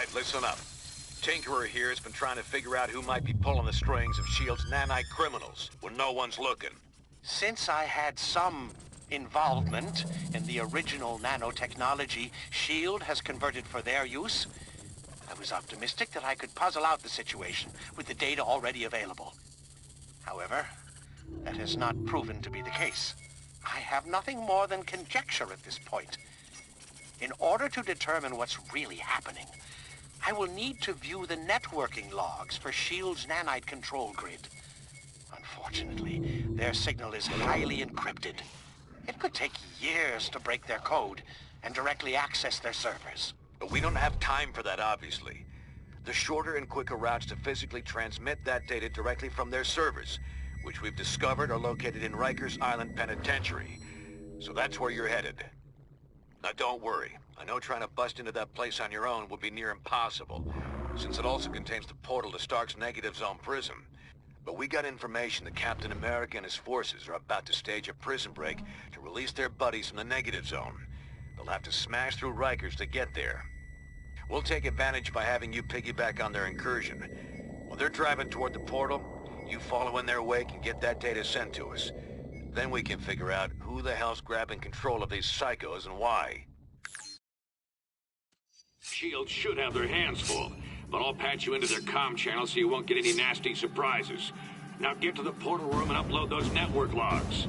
right, listen up. Tinkerer here has been trying to figure out who might be pulling the strings of S.H.I.E.L.D.'s nanite criminals when no one's looking. Since I had some involvement in the original nanotechnology S.H.I.E.L.D. has converted for their use, I was optimistic that I could puzzle out the situation with the data already available. However, that has not proven to be the case. I have nothing more than conjecture at this point. In order to determine what's really happening, I will need to view the networking logs for S.H.I.E.L.D.'s nanite control grid. Unfortunately, their signal is highly encrypted. It could take years to break their code and directly access their servers. But we don't have time for that, obviously. The shorter and quicker routes to physically transmit that data directly from their servers, which we've discovered are located in Rikers Island Penitentiary. So that's where you're headed. Now don't worry. I know trying to bust into that place on your own would be near impossible, since it also contains the portal to Stark's Negative Zone prison. But we got information that Captain America and his forces are about to stage a prison break to release their buddies from the Negative Zone. They'll have to smash through Rikers to get there. We'll take advantage by having you piggyback on their incursion. While they're driving toward the portal, you follow in their wake and get that data sent to us. Then we can figure out who the hell's grabbing control of these psychos and why. S.H.I.E.L.D. should have their hands full, but I'll patch you into their comm channel so you won't get any nasty surprises. Now get to the portal room and upload those network logs.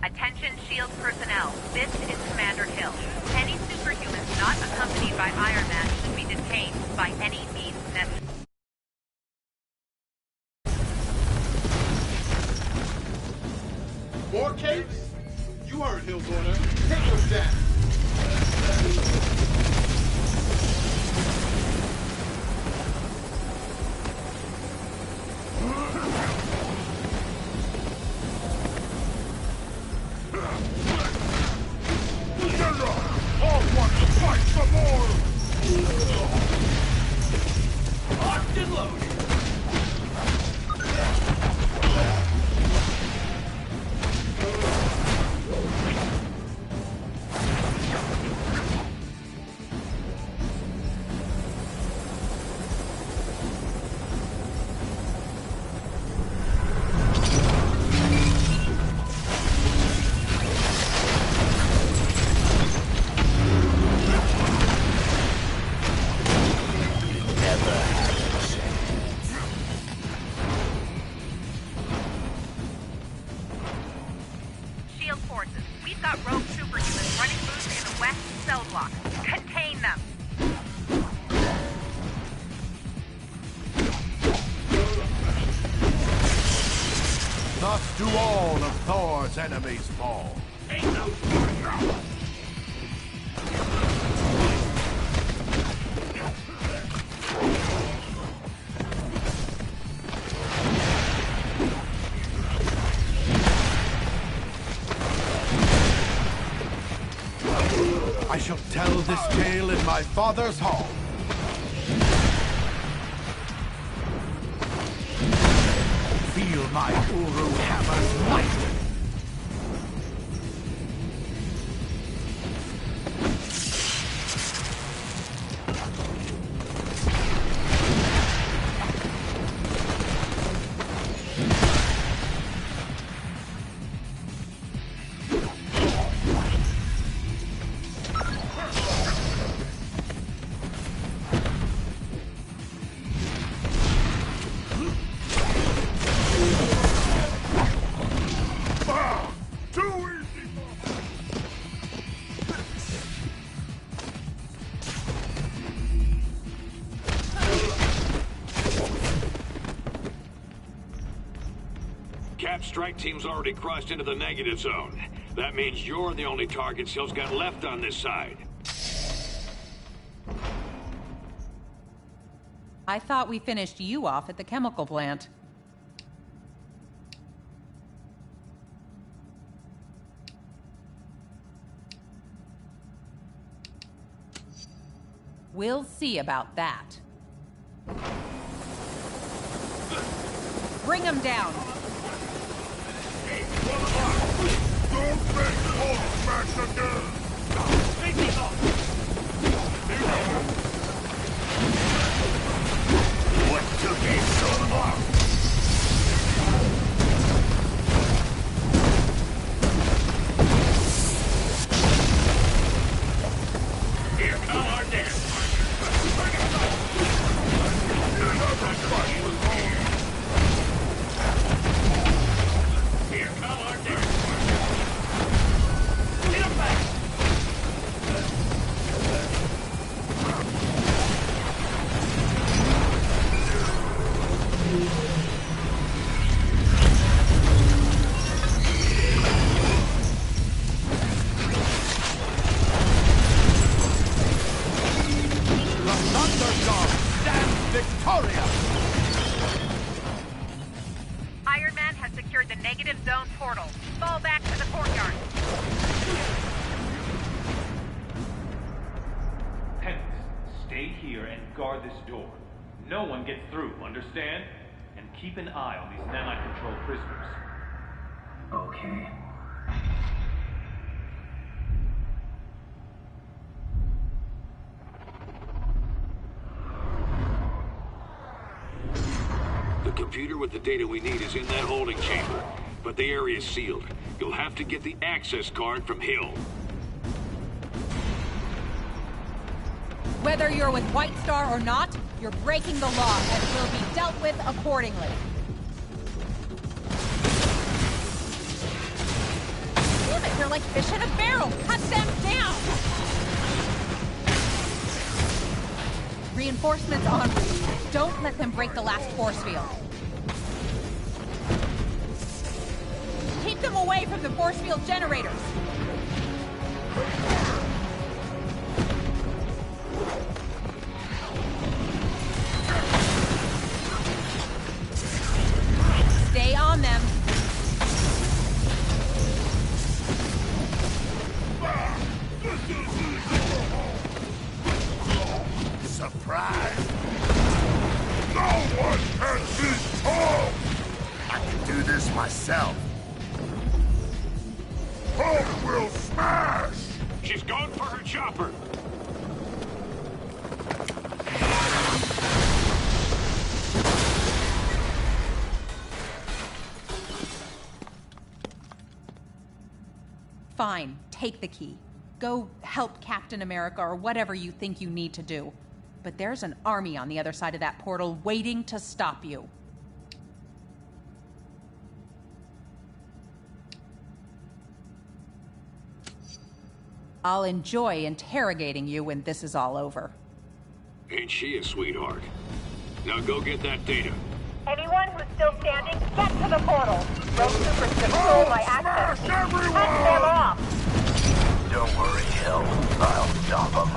Attention S.H.I.E.L.D. personnel, this is Commander Hill. Any superhumans not accompanied by Iron Man should be detained by any means necessary. More capes? You heard Hill's order. Take those down. Shield forces. We've got rogue superhumans running loose in the west cell block. Contain them. Thus do all of Thor's enemies fall. Ain't no story now. I shall tell this tale in my father's hall. Feel my Uru hammer's might. Cap strike team's already crossed into the negative zone. That means you're the only target Sil's got left on this side. I thought we finished you off at the chemical plant. We'll see about that. Bring him down! Don't make Hulk smash again! What took it so long? Here come our dance. Here come our dance. Get him back. The Thunder God stands victorious! Iron Man has secured the negative zone portal. Fall back to the courtyard. Penance, stay here and guard this door. No one gets through, understand? And keep an eye on these nanite-controlled prisoners. Okay. The computer with the data we need is in that holding chamber, but the area's sealed. You'll have to get the access card from Hill. Whether you're with White Star or not, you're breaking the law and will be dealt with accordingly. Damn it, you're like fish in a barrel! Cut them down! Reinforcements en route. Don't let them break the last force field. Keep them away from the force field generators! Stay on them. Surprise! No one can beat Hulk! I can do this myself. Hulk will smash! She's going for her chopper. Fine, take the key. Go help Captain America or whatever you think you need to do. But there's an army on the other side of that portal waiting to stop you. I'll enjoy interrogating you when this is all over. Ain't she a sweetheart? Now go get that data. Anyone who's still standing, get to the portal. Those supers control my access. Cut them off! Don't worry, Hill. I'll stop them.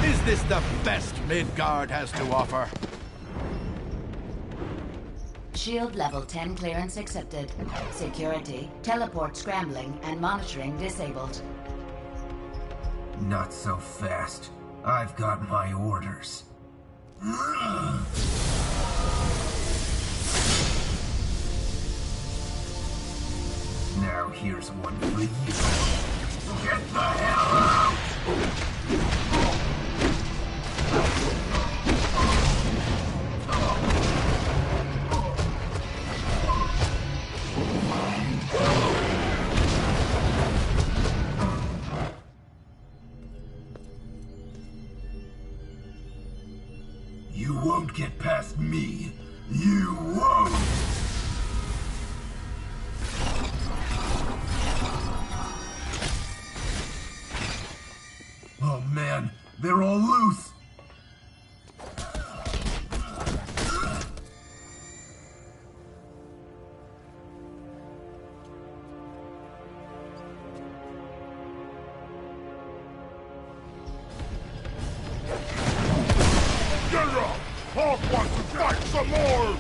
Is this the best Midgard has to offer? Shield level 10 clearance accepted. Security, teleport scrambling, and monitoring disabled. Not so fast. I've got my orders. Now here's one for you. Get the hell out! You won't get past me. You won't! Oh man, they're all loose! Hawk wants to fight some more!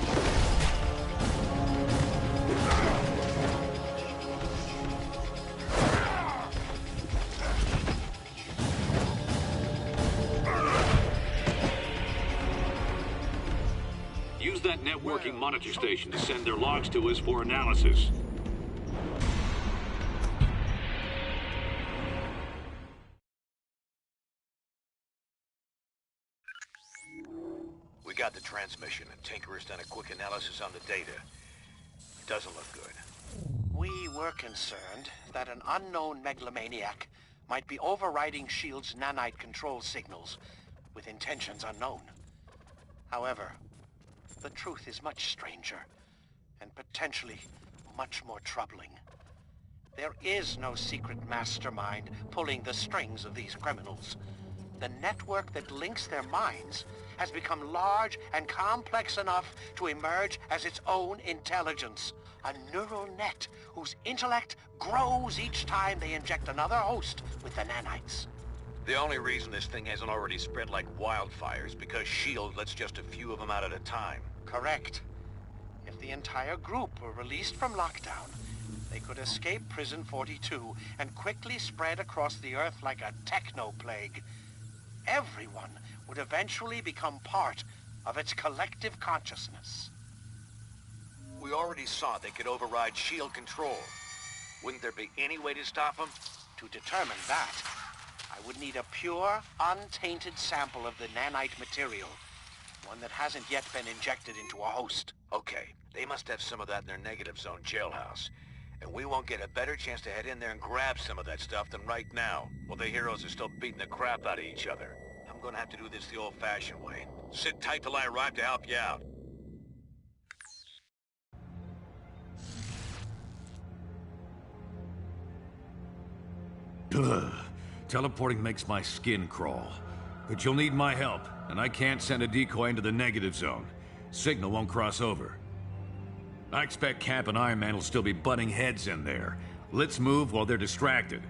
Use that networking monitor station to send their logs to us for analysis. We got the transmission, and Tinker's done a quick analysis on the data. It doesn't look good. We were concerned that an unknown megalomaniac might be overriding S.H.I.E.L.D.'s nanite control signals with intentions unknown. However, the truth is much stranger and potentially much more troubling. There is no secret mastermind pulling the strings of these criminals. The network that links their minds has become large and complex enough to emerge as its own intelligence. A neural net whose intellect grows each time they inject another host with the nanites. The only reason this thing hasn't already spread like wildfire is because S.H.I.E.L.D. lets just a few of them out at a time. Correct. If the entire group were released from lockdown, they could escape Prison 42 and quickly spread across the Earth like a techno-plague. Everyone would eventually become part of its collective consciousness. We already saw they could override S.H.I.E.L.D. control. Wouldn't there be any way to stop them? To determine that, I would need a pure, untainted sample of the nanite material. One that hasn't yet been injected into a host. Okay, they must have some of that in their negative zone jailhouse. And we won't get a better chance to head in there and grab some of that stuff than right now, while the heroes are still beating the crap out of each other. I'm gonna have to do this the old-fashioned way. Sit tight till I arrive to help you out. Ugh. Teleporting makes my skin crawl. But you'll need my help, and I can't send a decoy into the negative zone. Signal won't cross over. I expect Cap and Iron Man will still be butting heads in there. Let's move while they're distracted.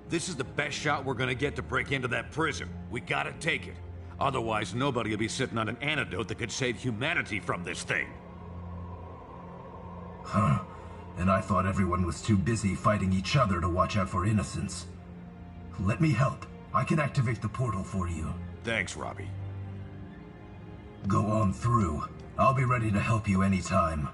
This is the best shot we're gonna get to break into that prison. We gotta take it. Otherwise, nobody will be sitting on an antidote that could save humanity from this thing. Huh. And I thought everyone was too busy fighting each other to watch out for innocents. Let me help. I can activate the portal for you. Thanks, Robbie. Go on through. I'll be ready to help you anytime.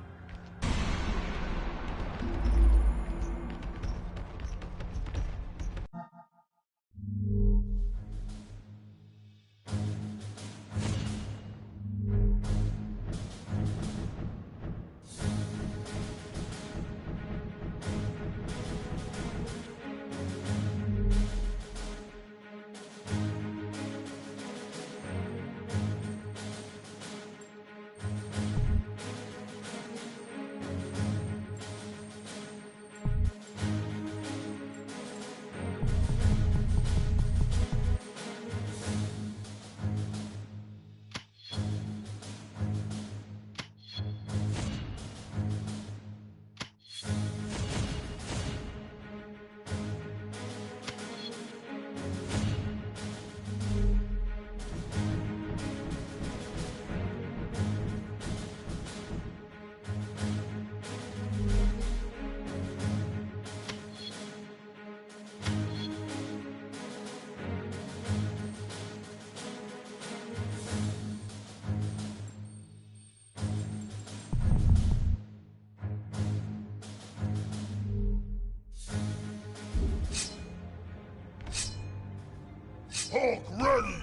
Hulk ready!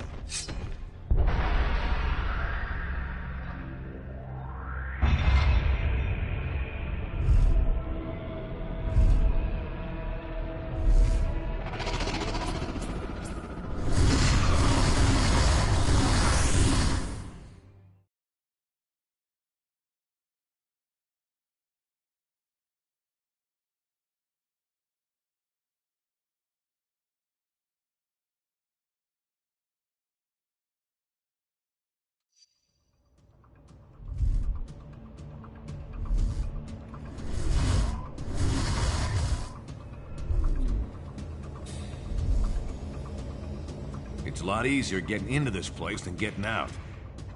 It's a lot easier getting into this place than getting out.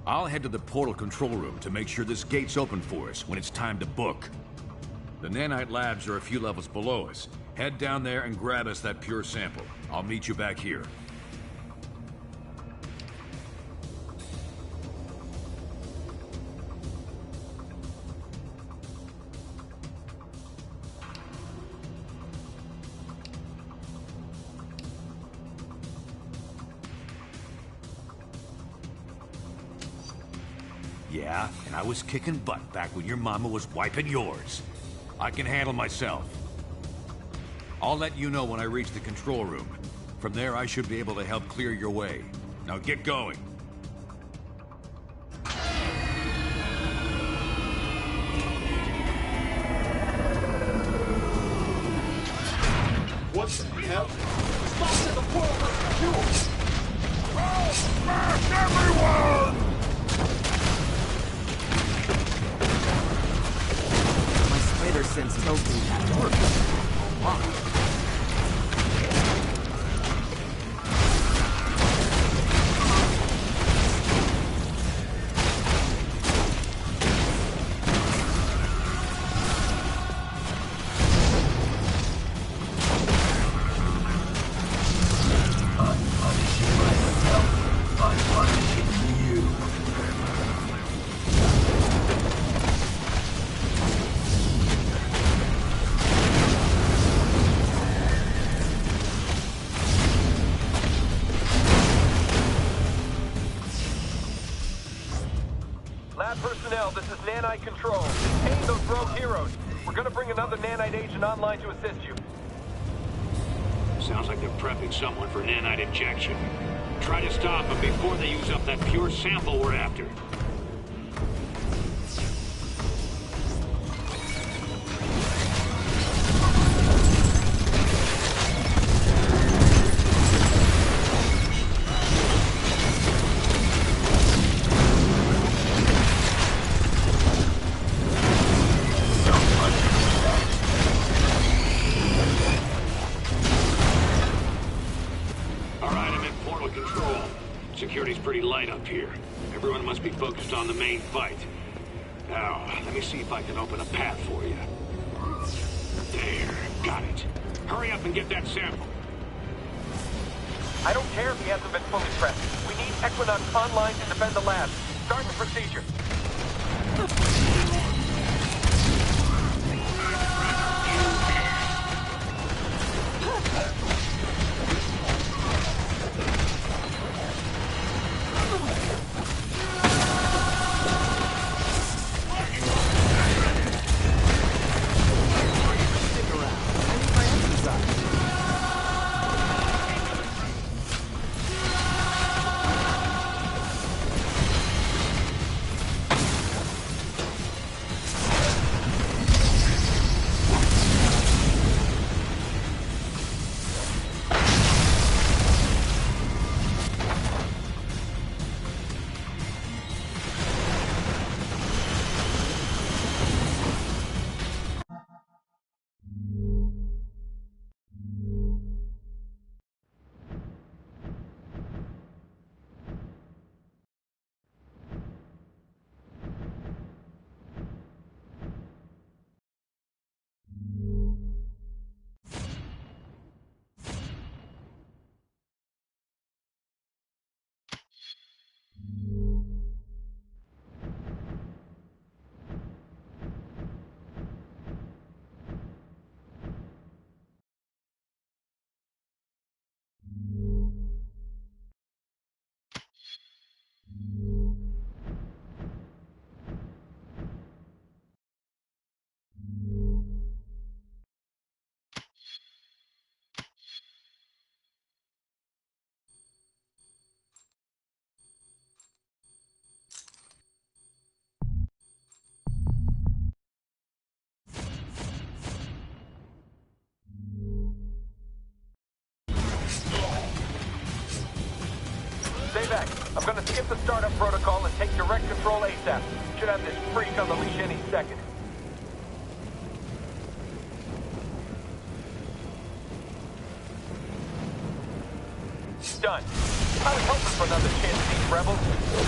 I'll head to the portal control room to make sure this gate's open for us when it's time to book. The nanite labs are a few levels below us. Head down there and grab us that pure sample. I'll meet you back here. Yeah, and I was kicking butt back when your mama was wiping yours. I can handle myself. I'll let you know when I reach the control room. From there, I should be able to help clear your way. Now get going. What the hell? Spots in the portal was secure! Oh, smash everyone! My spider sense tells me that door is locked. Lab personnel, this is Nanite Control. Detain those rogue heroes. We're gonna bring another Nanite agent online to assist you. Sounds like they're prepping someone for nanite injection. Try to stop them before they use up that pure sample we're after. up here. Everyone must be focused on the main fight. Now, let me see if I can open a path for you. There, got it. Hurry up and get that sample. I don't care if he hasn't been fully prepped. We need Equinox online to defend the lab. Start the procedure. Stay back. I'm gonna skip the startup protocol and take direct control ASAP. Should have this freak on the leash any second. Done. I was hoping for another chance at these rebels.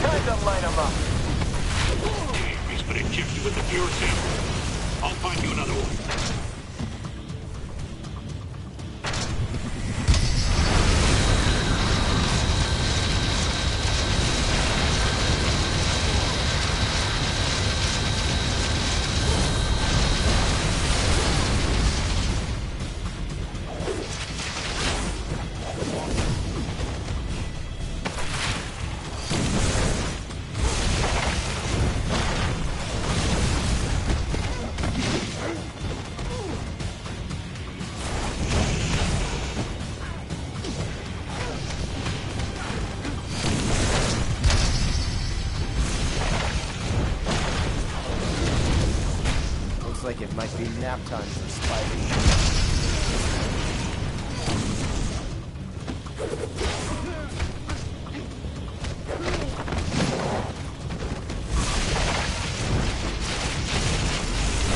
Time to light them up. He's been injected with the pure sample. I'll find you another one. Like it might be nap time for Spidey.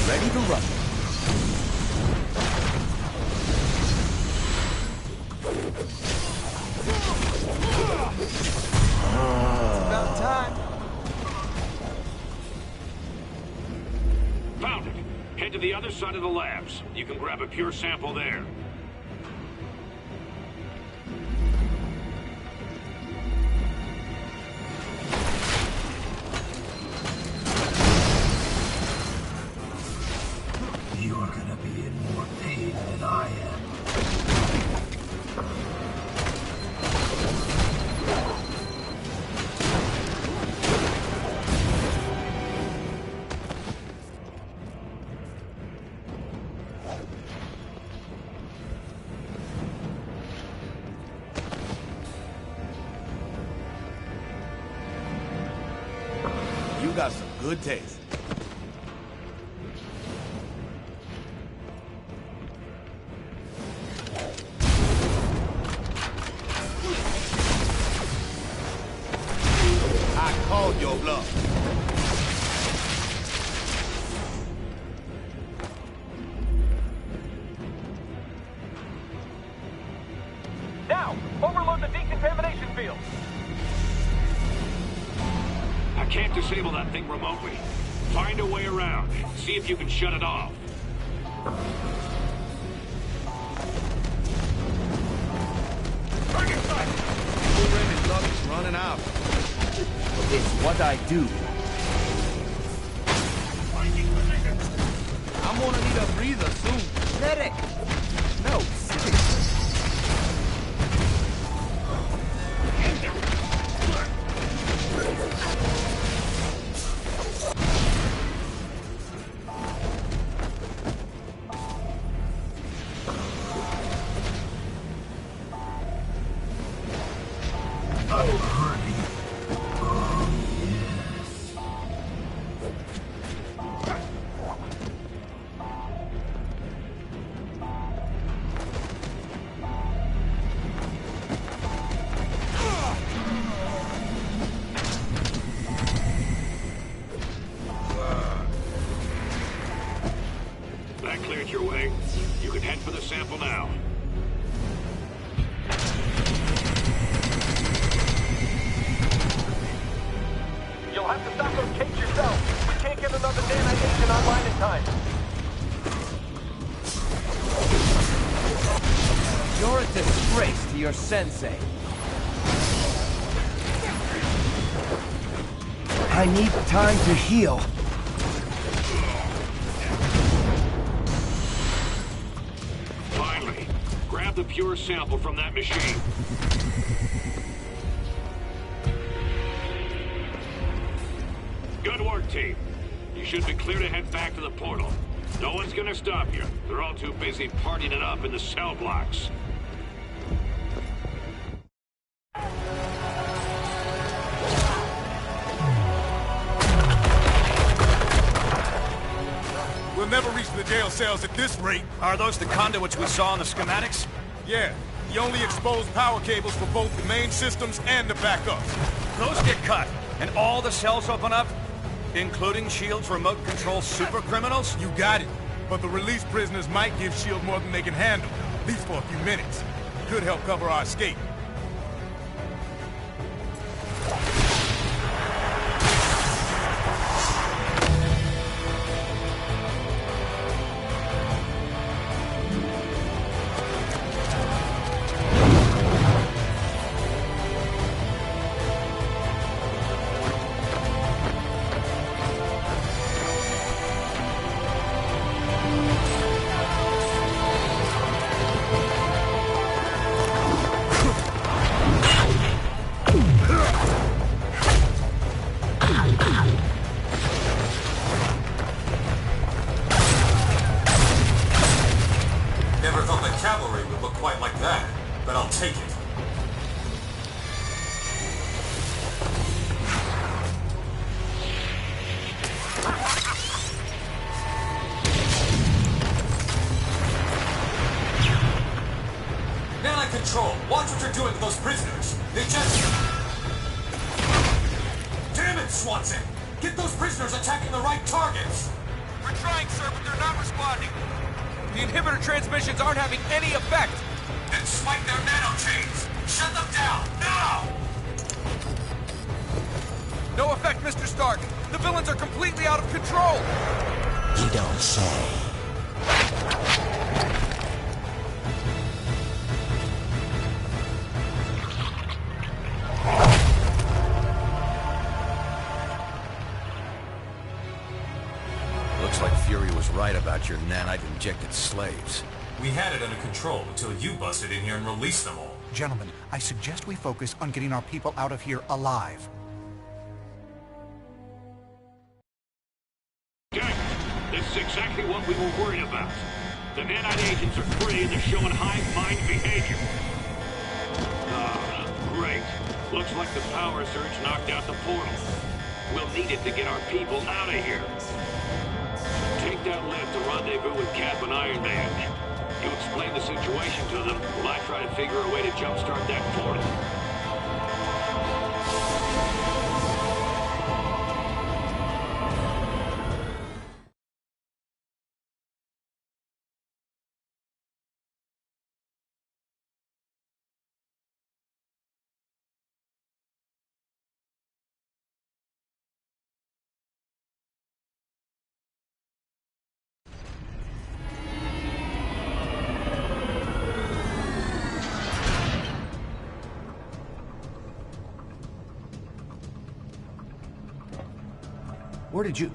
Ready to run. It's about time. Found it. Head to the other side of the labs. You can grab a pure sample there. You're gonna be in more pain than I am. You got some good taste. I called your bluff. Now, overload the decontamination field. can't disable that thing remotely. Find a way around. See if you can shut it off. Raymond's luck is running out. It's what I do. I'm gonna need a breather soon. Medic! No, seriously. That cleared your way. You can head for the sample now. You'll have to stop those cakes yourself. We can't get another nanite agent online in time. You're a disgrace to your sensei. I need time to heal. Finally, grab the pure sample from that machine. Good work, team. You should be clear to head back to the portal. No one's gonna stop you. They're all too busy partying it up in the cell blocks. We'll never reach the jail cells at this rate. Are those the conduits we saw in the schematics? Yeah, the only exposed power cables for both the main systems and the backups. Those get cut, and all the cells open up? Including S.H.I.E.L.D.'s remote control super criminals? You got it. But the released prisoners might give S.H.I.E.L.D. more than they can handle, at least for a few minutes. Could help cover our escape. Never thought the cavalry would look quite like that, but I'll take it. Nanite Control, watch what you're doing with those prisoners. They just... Damn it, Swanson! Get those prisoners attacking the right targets! We're trying, sir, but they're not responding. The inhibitor transmissions aren't having any effect. Then swipe their nanochains! Shut them down, now! No effect, Mr. Stark. The villains are completely out of control. You don't say. Looks like Fury was right about your nanite-injected slaves. We had it under control until you busted in here and released them all. Gentlemen, I suggest we focus on getting our people out of here alive. Gang, this is exactly what we were worried about. The nanite agents are free and they're showing hive mind behavior. Ah, great. Looks like the power surge knocked out the portal. We'll need it to get our people out of here. Take that lift to rendezvous with Cap and Iron Man. You explain the situation to them while I try to figure a way to jumpstart that portal. Where did you...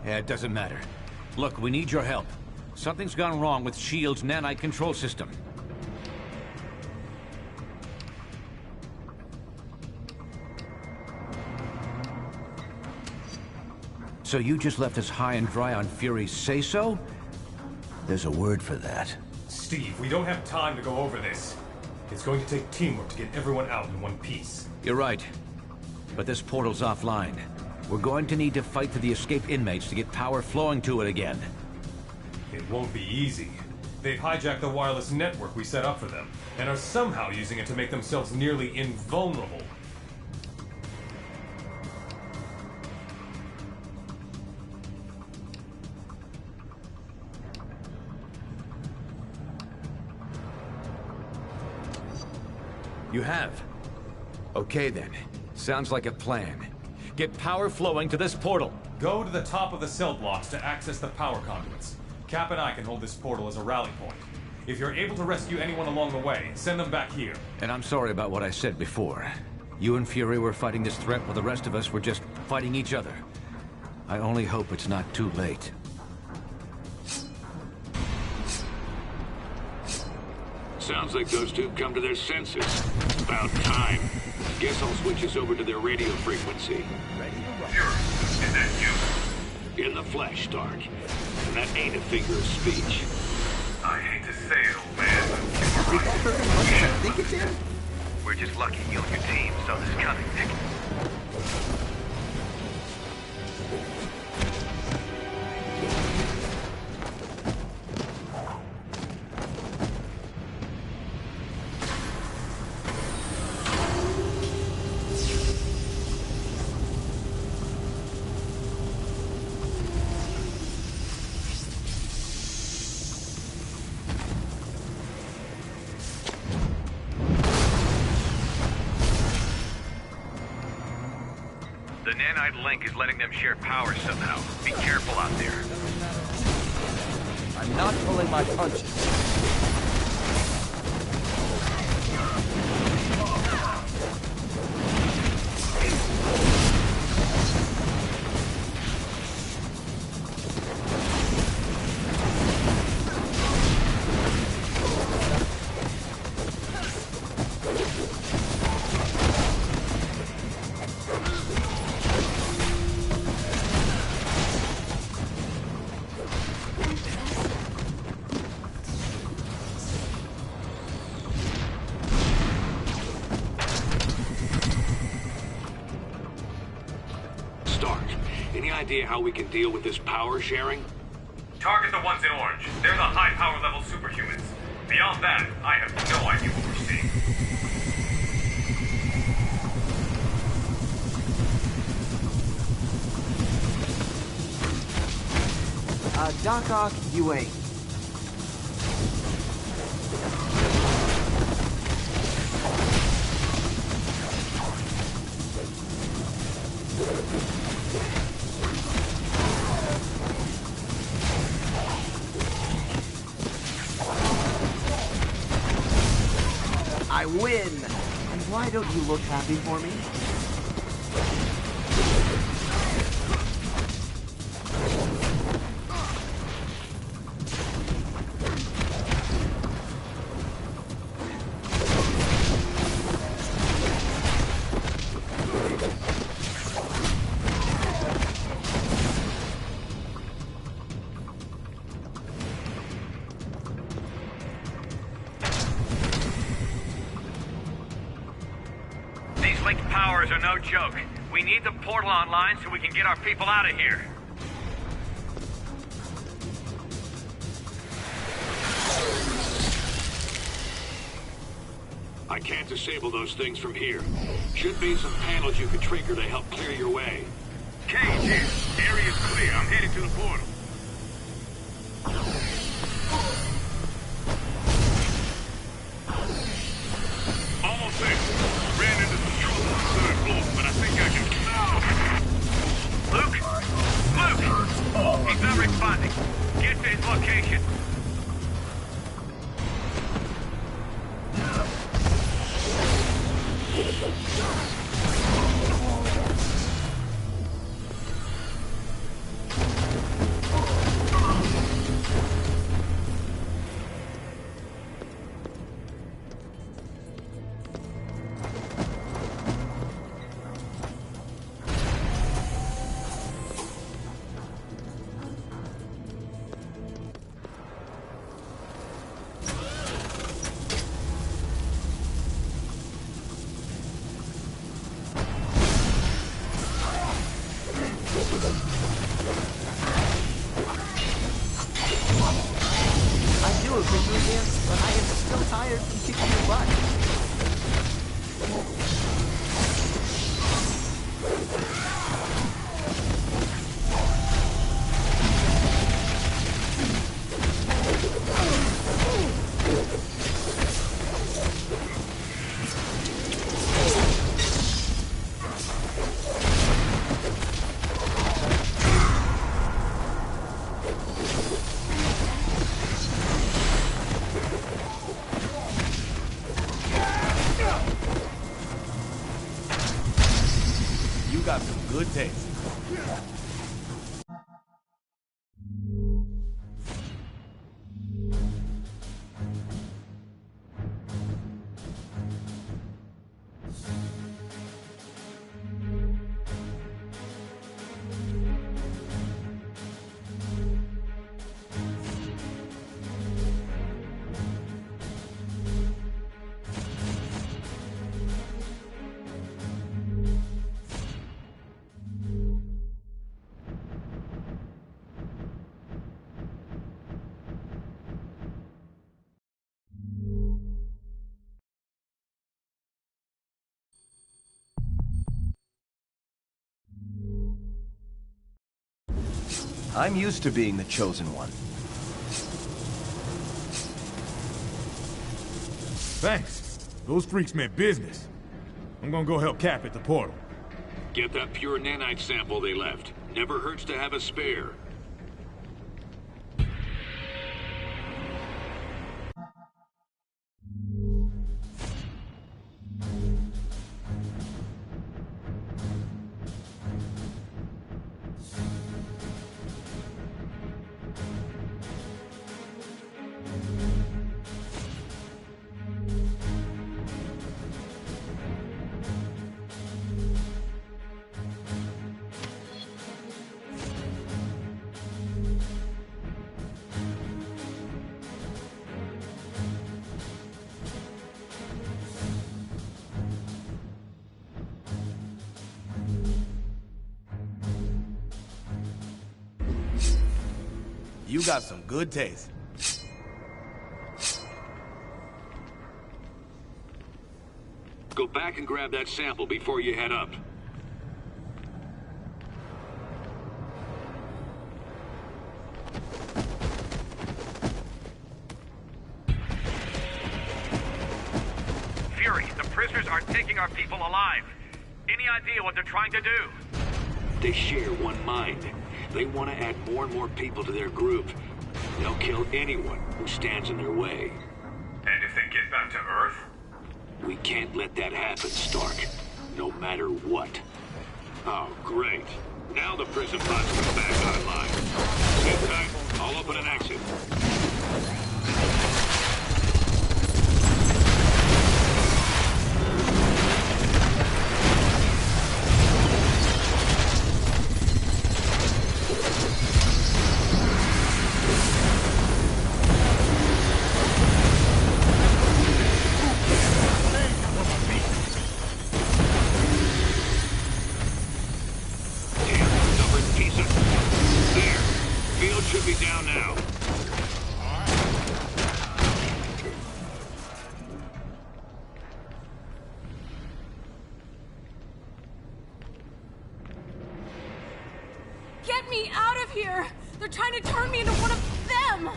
Yeah, it doesn't matter. Look, we need your help. Something's gone wrong with S.H.I.E.L.D.'s nanite control system. So you just left us high and dry on Fury's say-so? There's a word for that. Steve, we don't have time to go over this. It's going to take teamwork to get everyone out in one piece. You're right. But this portal's offline. We're going to need to fight for the escaped inmates to get power flowing to it again. It won't be easy. They've hijacked the wireless network we set up for them, and are somehow using it to make themselves nearly invulnerable. You have? Okay then. Sounds like a plan. Get power flowing to this portal. Go to the top of the cell blocks to access the power conduits. Cap and I can hold this portal as a rally point. If you're able to rescue anyone along the way, send them back here. And I'm sorry about what I said before. You and Fury were fighting this threat while the rest of us were just fighting each other. I only hope it's not too late. Sounds like those two come to their senses. About time. Guess I'll switch us over to their radio frequency. Ready to roll. Fury, is that you? In the flesh, Stark. And that ain't a figure of speech. I hate to say it, old man, but you were right. I think it's him. We're just lucky you and your team saw this coming, Nick. The nanite link is letting them share power somehow. Be careful out there. I'm not pulling my punches. Any idea how we can deal with this power sharing? Target the ones in orange. They're the high power level superhumans. Beyond that, I have no idea what we're seeing. Doc Ock, you ain't. I win! And why don't you look happy for me? Linked powers are no joke. We need the portal online so we can get our people out of here. I can't disable those things from here. Should be some panels you could trigger to help clear your way. Cage here. Area's clear. I'm headed to the portal. Almost there. Ran into some trouble on the third floor, but I think I can... Luke? Luke! He's not responding. Get to his location. I do agree, Julius, but I am still tired from kicking your butt. You got some good taste. I'm used to being the chosen one. Thanks. Those freaks meant business. I'm gonna go help Cap at the portal. Get that pure nanite sample they left. Never hurts to have a spare. You got some good taste. Go back and grab that sample before you head up. Fury, the prisoners are taking our people alive. Any idea what they're trying to do? They share one mind. They want to add more and more people to their group. They'll kill anyone who stands in their way. And if they get back to Earth? We can't let that happen, Stark. No matter what. Oh, great. Now the prison bots are back online. Sit tight. I'll open an exit. Should be down now. Get me out of here! They're trying to turn me into one of them!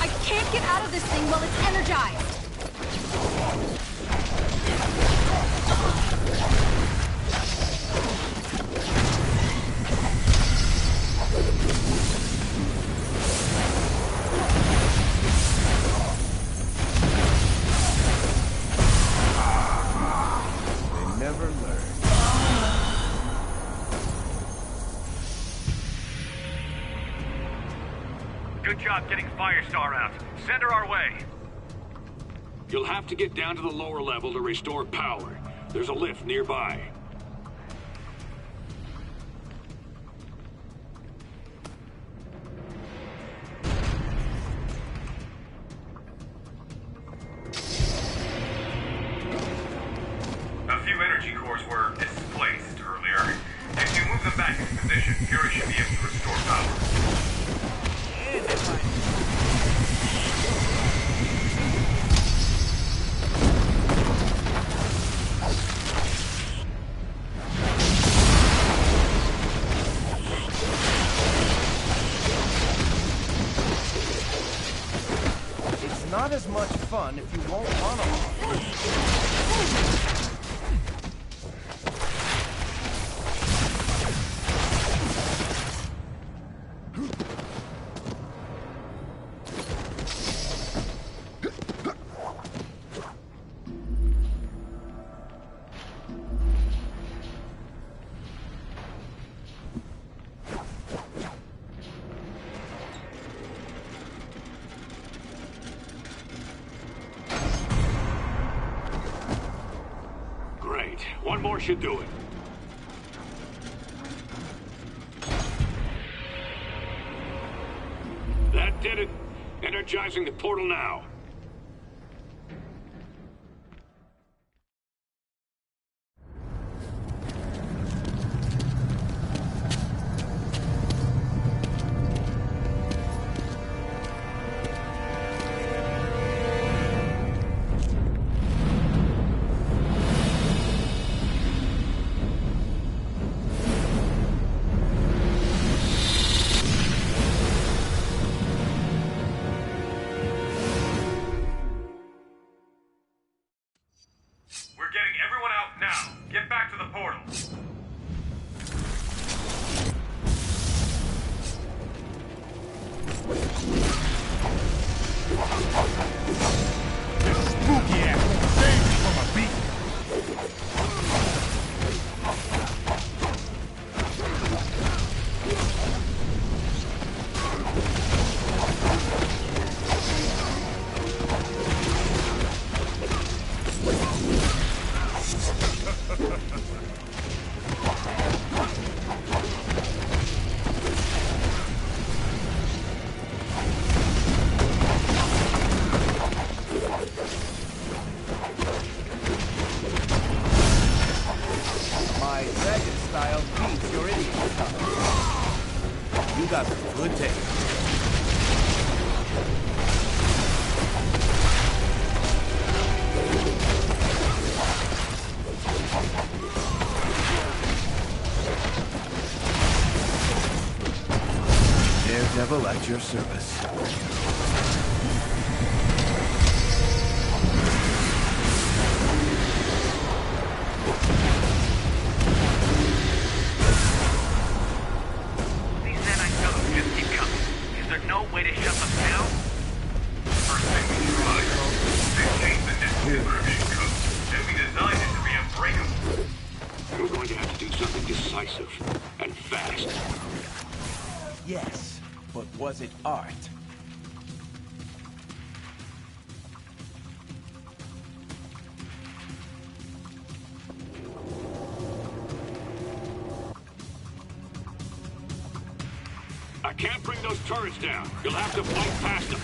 I can't get out of this thing while it's energized! They never learn. Good job getting Firestar out. Send her our way. You'll have to get down to the lower level to restore power. There's a lift nearby. not as much fun if you won't monologue. One more should do it. That did it. Energizing the portal now. Daredevil at your service. These nanite codes just keep coming. Is there no way to shut them down? First thing we tried. They changed the net encryption code, and we designed it to be unbreakable. We're going to have to do something decisive and fast. Yes, but was it art? I can't bring those turrets down. You'll have to fight past them.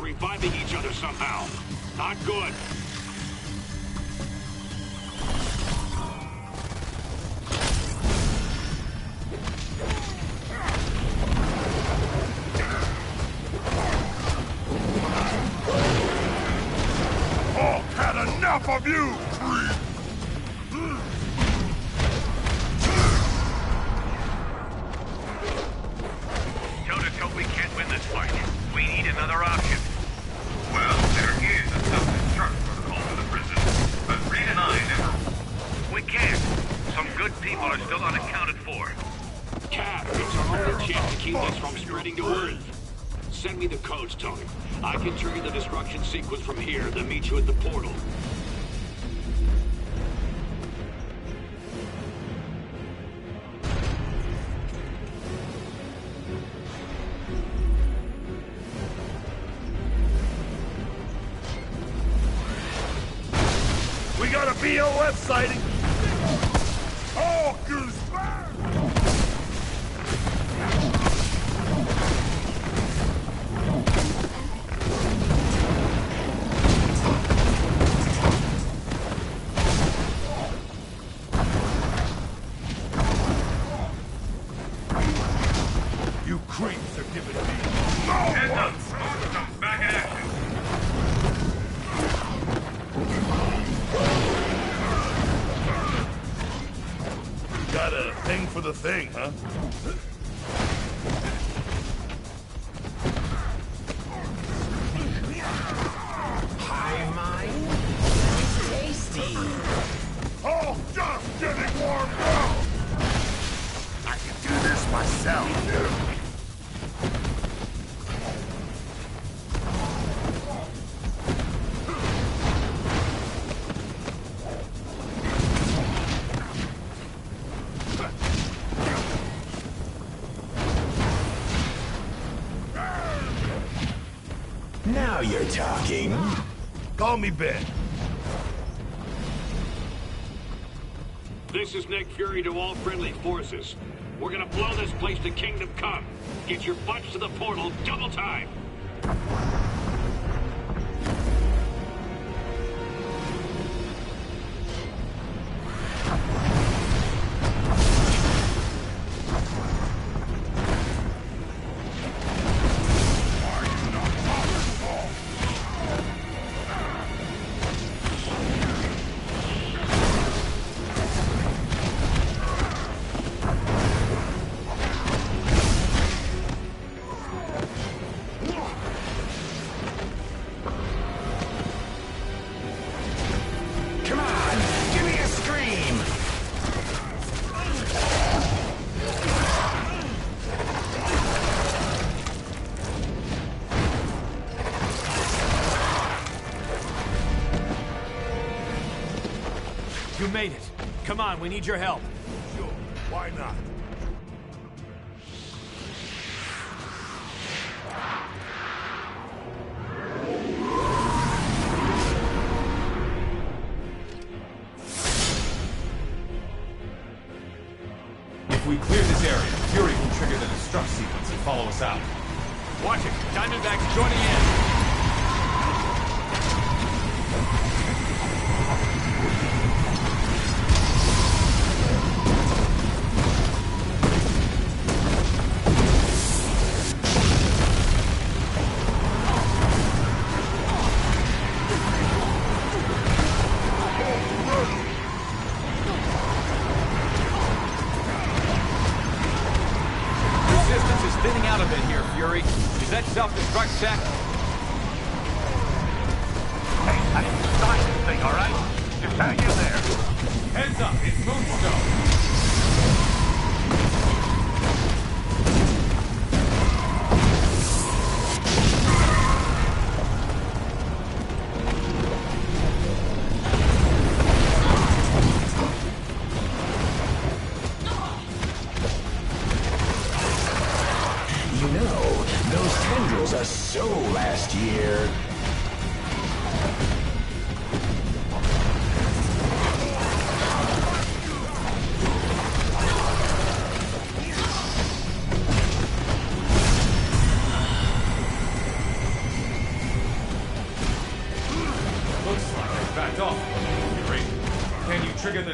reviving each other somehow. Not good. Had enough of you, creep! Toe-to-toe, we can't win this fight. We need another option. Well, there is a self-destruct protocol for the prison, but Reed and I never... We can't. Some good people are still unaccounted for. Cap, it's our only chance to keep this from spreading to Earth. Send me the codes, Tony. I can trigger the destruction sequence from here, then meet you at the portal. We got a BOF sighting! Oh, goosebumps! You creeps are giving me no Heads up! once. Moonstone's back in action! Got a thing for the thing, huh? Hi, mine. Tasty. Oh, just getting warmed up! I can do this myself. Now you're talking. Call me Ben. This is Nick Fury to all friendly forces. We're gonna blow this place to Kingdom Come. Get your butts to the portal, double time! Come on, give me a scream. You made it. Come on, we need your help. Sure, why not? If we clear this area, Fury will trigger the destruct sequence and follow us out. Watch it. Diamondback's joining in. Resistance is thinning out a bit here, Fury. Is that self-destruct set? Hey, I didn't design this thing, all right? Just hang in there. Heads up, it's Moonstone. You know, those tendrils are so last year.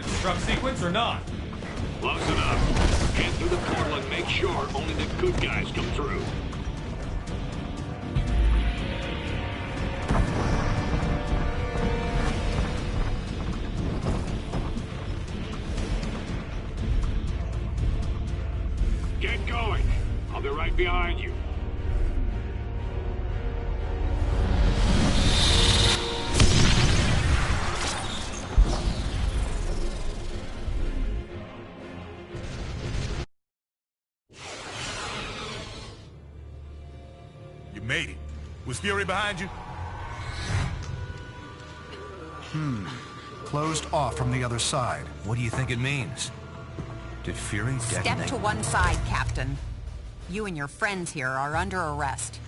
a destruct sequence or not? Close enough. Head through the portal and make sure only the good guys come through. Get going. I'll be right behind you. You made it. Was Fury behind you? Closed off from the other side. What do you think it means? Did Fury detonate? Step to one side, Captain. You and your friends here are under arrest.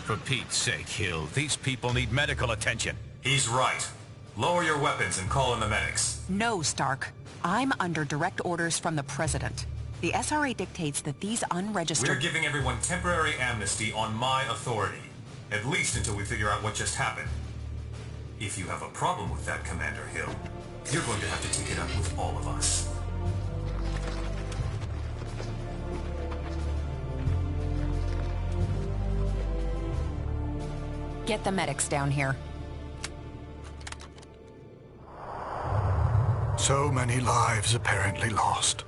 For Pete's sake, Hill, these people need medical attention. He's right. Lower your weapons and call in the medics. No, Stark. I'm under direct orders from the President. The SRA dictates that these unregistered... We're giving everyone temporary amnesty on my authority. At least until we figure out what just happened. If you have a problem with that, Commander Hill, you're going to have to take it up with all of us. Get the medics down here. So many lives apparently lost.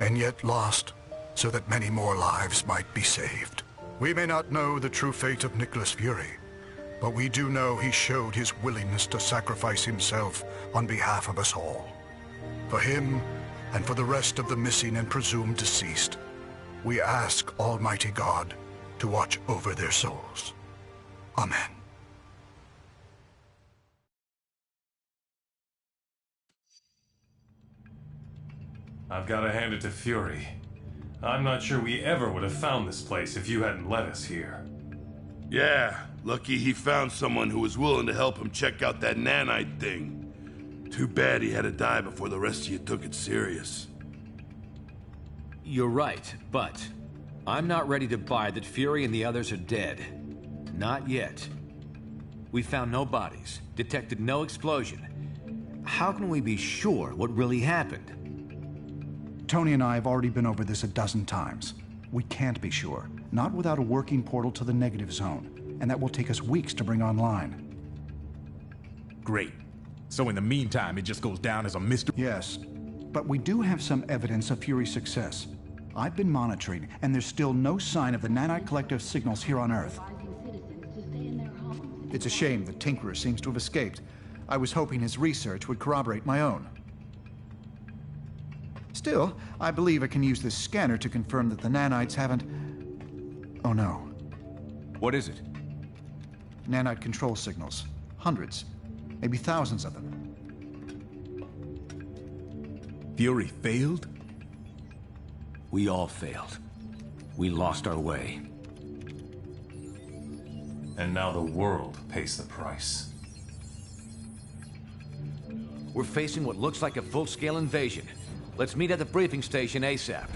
And yet lost so that many more lives might be saved. We may not know the true fate of Nicholas Fury, but we do know he showed his willingness to sacrifice himself on behalf of us all. For him, and for the rest of the missing and presumed deceased, we ask Almighty God to watch over their souls. Amen. I've got to hand it to Fury. I'm not sure we ever would have found this place if you hadn't led us here. Yeah, lucky he found someone who was willing to help him check out that nanite thing. Too bad he had to die before the rest of you took it serious. You're right, but I'm not ready to buy that Fury and the others are dead. Not yet. We found no bodies, detected no explosion. How can we be sure what really happened? Tony and I have already been over this a dozen times. We can't be sure, not without a working portal to the negative zone, and that will take us weeks to bring online. Great. So in the meantime, it just goes down as a mystery? Yes, but we do have some evidence of Fury's success. I've been monitoring, and there's still no sign of the nanite collective signals here on Earth. It's a shame the Tinkerer seems to have escaped. I was hoping his research would corroborate my own. Still, I believe I can use this scanner to confirm that the nanites haven't... Oh no. What is it? Nanite control signals. Hundreds. Maybe thousands of them. Fury failed? We all failed. We lost our way. And now the world pays the price. We're facing what looks like a full-scale invasion. Let's meet at the briefing station ASAP.